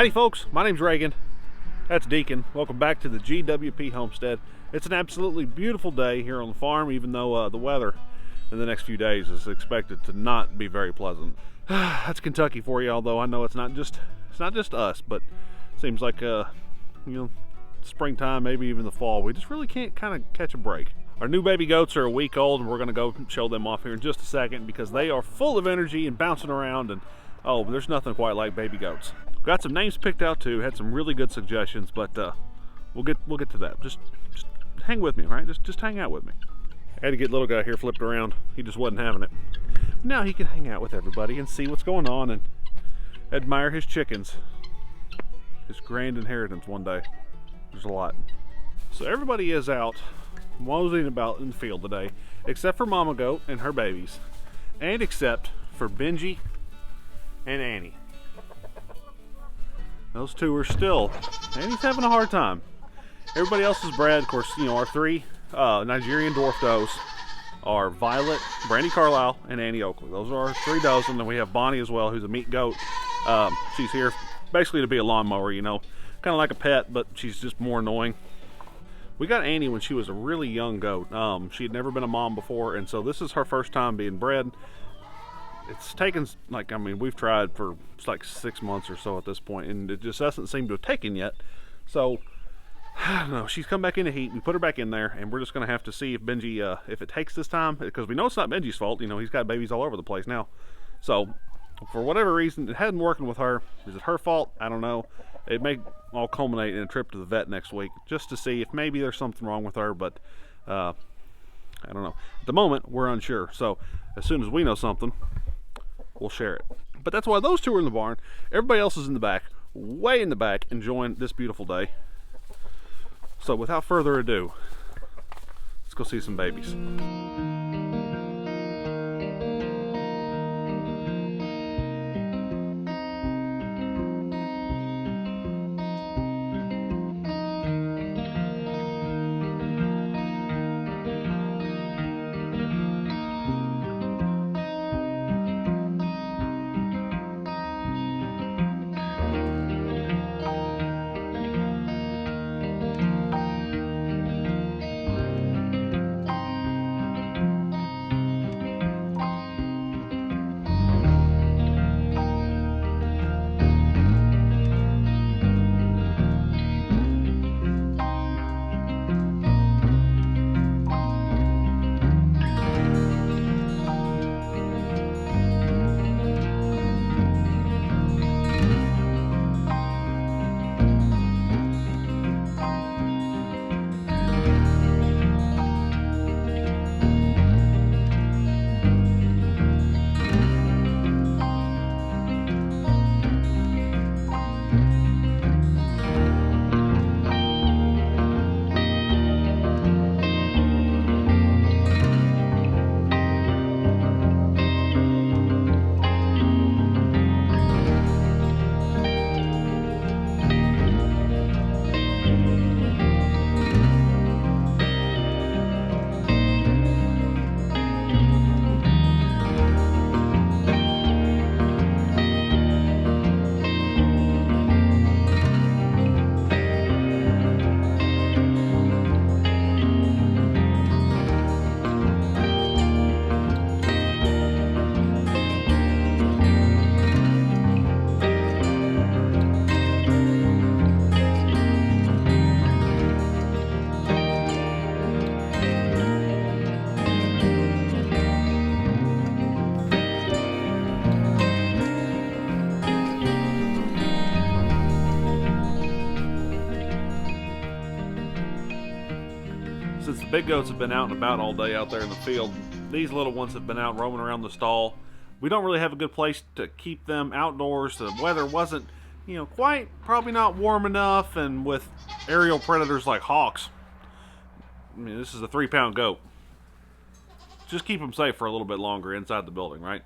Howdy folks, my name's Reagan. That's Deacon. Welcome back to the GWP Homestead. It's an absolutely beautiful day here on the farm, even though the weather in the next few days is expected to not be very pleasant. That's Kentucky for you, although I know it's not just us, but it seems like springtime, maybe even the fall, we just really can't kind of catch a break. Our new baby goats are a week old, and we're going to go show them off here in just a second because they are full of energy and bouncing around, and oh, there's nothing quite like baby goats. Got some names picked out too, had some really good suggestions, but we'll get to that. Just hang with me, right? Just hang out with me. I had to get little guy here flipped around. He just wasn't having it. Now he can hang out with everybody and see what's going on and admire his chickens. His grand inheritance one day. There's a lot. So everybody is out moseying about in the field today, except for Mama Goat and her babies, and except for Benji and Annie. Those two are still, Annie's having a hard time. Everybody else is bred. Of course, our three Nigerian dwarf does are Violet, Brandy Carlisle, and Annie Oakley. Those are our 3 does, and then we have Bonnie as well, who's a meat goat. She's here basically to be a lawnmower, kind of like a pet, but she's just more annoying. We got Annie when she was a really young goat. She had never been a mom before, and so this is her first time being bred. It's taken, we've tried for like 6 months or so at this point, and it just doesn't seem to have taken yet. So, I don't know, she's come back into heat. We put her back in there, and we're just going to have to see if Benji, if it takes this time, because we know it's not Benji's fault. He's got babies all over the place now. So, for whatever reason, it hadn't working with her. Is it her fault? I don't know. It may all culminate in a trip to the vet next week, just to see if maybe there's something wrong with her, but I don't know. At the moment, we're unsure. So, as soon as we know something, we'll share it. But that's why those two are in the barn. Everybody else is in the back, way in the back, enjoying this beautiful day. So without further ado, let's go see some babies. Since the big goats have been out and about all day out there in the field, these little ones have been out roaming around the stall. We don't really have a good place to keep them outdoors. The weather wasn't, probably not warm enough, and with aerial predators like hawks, this is a 3-pound goat. Just keep them safe for a little bit longer inside the building, right?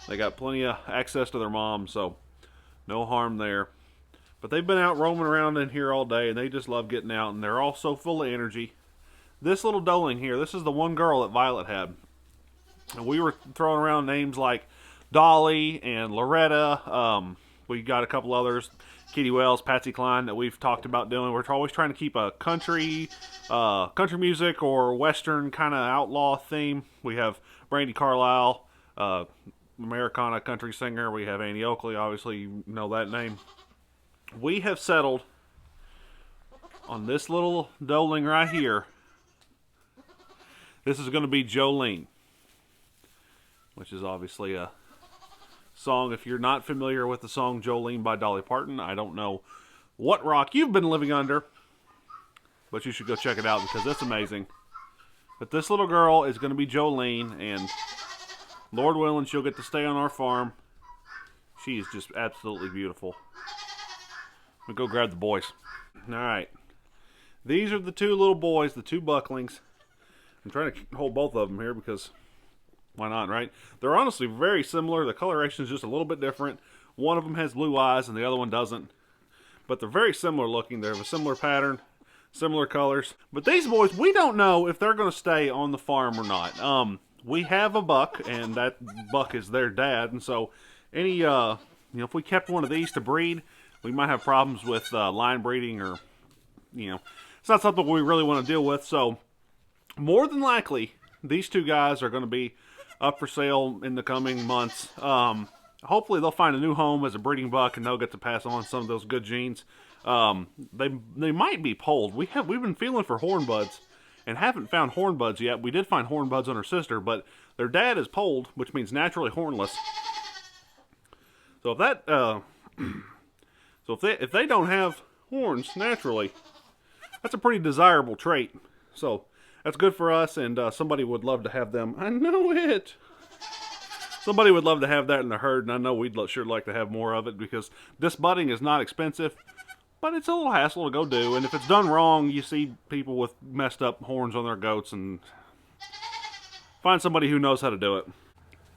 They got plenty of access to their mom, so no harm there. But they've been out roaming around in here all day, and they just love getting out, and they're all so full of energy. This little doeling here, this is the one girl that Violet had. And we were throwing around names like Dolly and Loretta. We got a couple others, Kitty Wells, Patsy Cline, that we've talked about doing. We're always trying to keep a country music or Western kind of outlaw theme. We have Brandi Carlile, Americana country singer. We have Annie Oakley, obviously you know that name. We have settled on this little doeling right here. This is going to be Jolene, which is obviously a song. If you're not familiar with the song Jolene by Dolly Parton, I don't know what rock you've been living under, but you should go check it out because it's amazing. But this little girl is going to be Jolene, and Lord willing, she'll get to stay on our farm. She is just absolutely beautiful. Let me go grab the boys. Alright. These are the two little boys, the two bucklings. I'm trying to hold both of them here because why not, right? They're honestly very similar. The coloration is just a little bit different. One of them has blue eyes and the other one doesn't. But they're very similar looking. They have a similar pattern, similar colors. But these boys, we don't know if they're going to stay on the farm or not. We have a buck, and that buck is their dad. And so any, if we kept one of these to breed, we might have problems with line breeding or, it's not something we really want to deal with. So more than likely, these two guys are going to be up for sale in the coming months. Hopefully they'll find a new home as a breeding buck and they'll get to pass on some of those good genes. They might be polled. We've been feeling for horn buds and haven't found horn buds yet. We did find horn buds on her sister, but their dad is polled, which means naturally hornless. So if that if they don't have horns naturally, that's a pretty desirable trait. So that's good for us, and somebody would love to have them. I know it. Somebody would love to have that in the herd, and I know we'd sure like to have more of it because this budding is not expensive, but it's a little hassle to go do. And if it's done wrong, you see people with messed up horns on their goats, and find somebody who knows how to do it.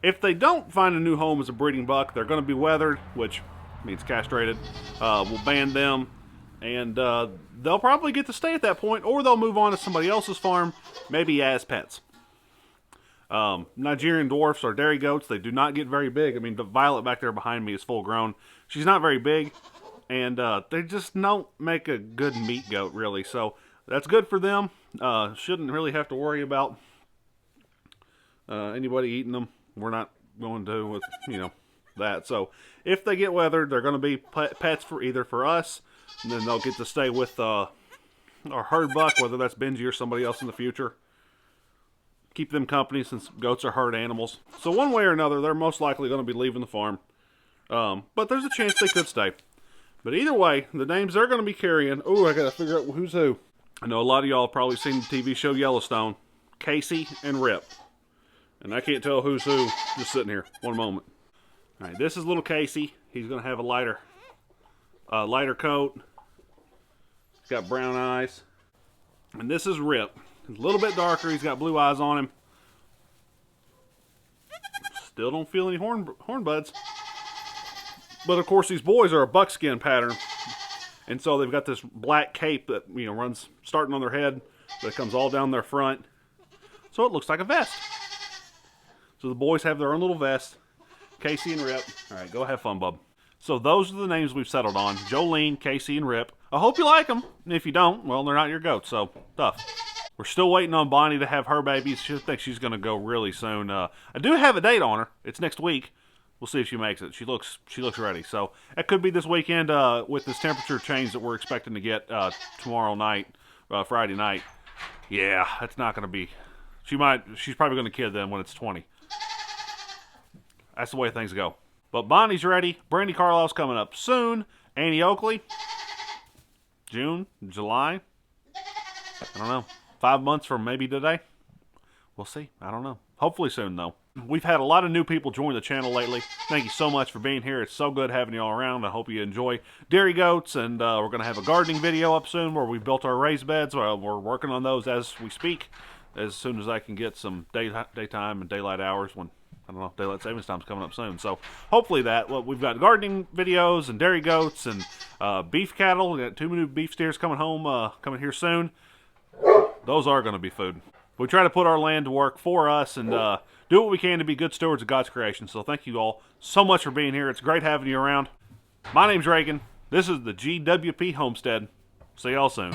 If they don't find a new home as a breeding buck, they're going to be weathered, which means castrated. We'll ban them. And they'll probably get to stay at that point, or they'll move on to somebody else's farm, maybe as pets. Nigerian dwarfs are dairy goats. They do not get very big. I mean, the Violet back there behind me is full grown. She's not very big, and they just don't make a good meat goat, really. So that's good for them. Shouldn't really have to worry about anybody eating them. We're not going to with, that. So if they get weathered, they're going to be pets for us. And then they'll get to stay with our herd buck, whether that's Benji or somebody else in the future. Keep them company since goats are herd animals. So one way or another, they're most likely going to be leaving the farm. But there's a chance they could stay. But either way, the names they're going to be carrying... Ooh, I got to figure out who's who. I know a lot of y'all have probably seen the TV show Yellowstone. Casey and Rip. And I can't tell who's who just sitting here. One moment. Alright, this is little Casey. He's going to have a lighter coat. He's got brown eyes. And this is Rip. He's a little bit darker. He's got blue eyes on him. Still don't feel any horn buds. But of course these boys are a buckskin pattern. And so they've got this black cape that runs starting on their head, but it comes all down their front. So it looks like a vest. So the boys have their own little vest. Casey and Rip. Alright, go have fun, bub. So those are the names we've settled on. Jolene, Casey, and Rip. I hope you like them. And if you don't, well, they're not your goats, so tough. We're still waiting on Bonnie to have her babies. She thinks she's going to go really soon. I do have a date on her. It's next week. We'll see if she makes it. She looks ready. So it could be this weekend with this temperature change that we're expecting to get tomorrow night, Friday night. Yeah, that's not going to be... She's probably going to kid them when it's 20. That's the way things go. But Bonnie's ready. Brandi Carlile's coming up soon. Annie Oakley. June, July. I don't know. 5 months from maybe today. We'll see. I don't know. Hopefully soon, though. We've had a lot of new people join the channel lately. Thank you so much for being here. It's so good having you all around. I hope you enjoy dairy goats. And we're going to have a gardening video up soon where we built our raised beds. Well, we're working on those as we speak. As soon as I can get some daytime and daylight hours when... I don't know, daylight savings time's coming up soon. So hopefully that. Well, we've got gardening videos and dairy goats and beef cattle. We got 2 new beef steers coming home, coming here soon. Those are going to be food. We try to put our land to work for us and do what we can to be good stewards of God's creation. So thank you all so much for being here. It's great having you around. My name's Reagan. This is the GWP Homestead. See y'all soon.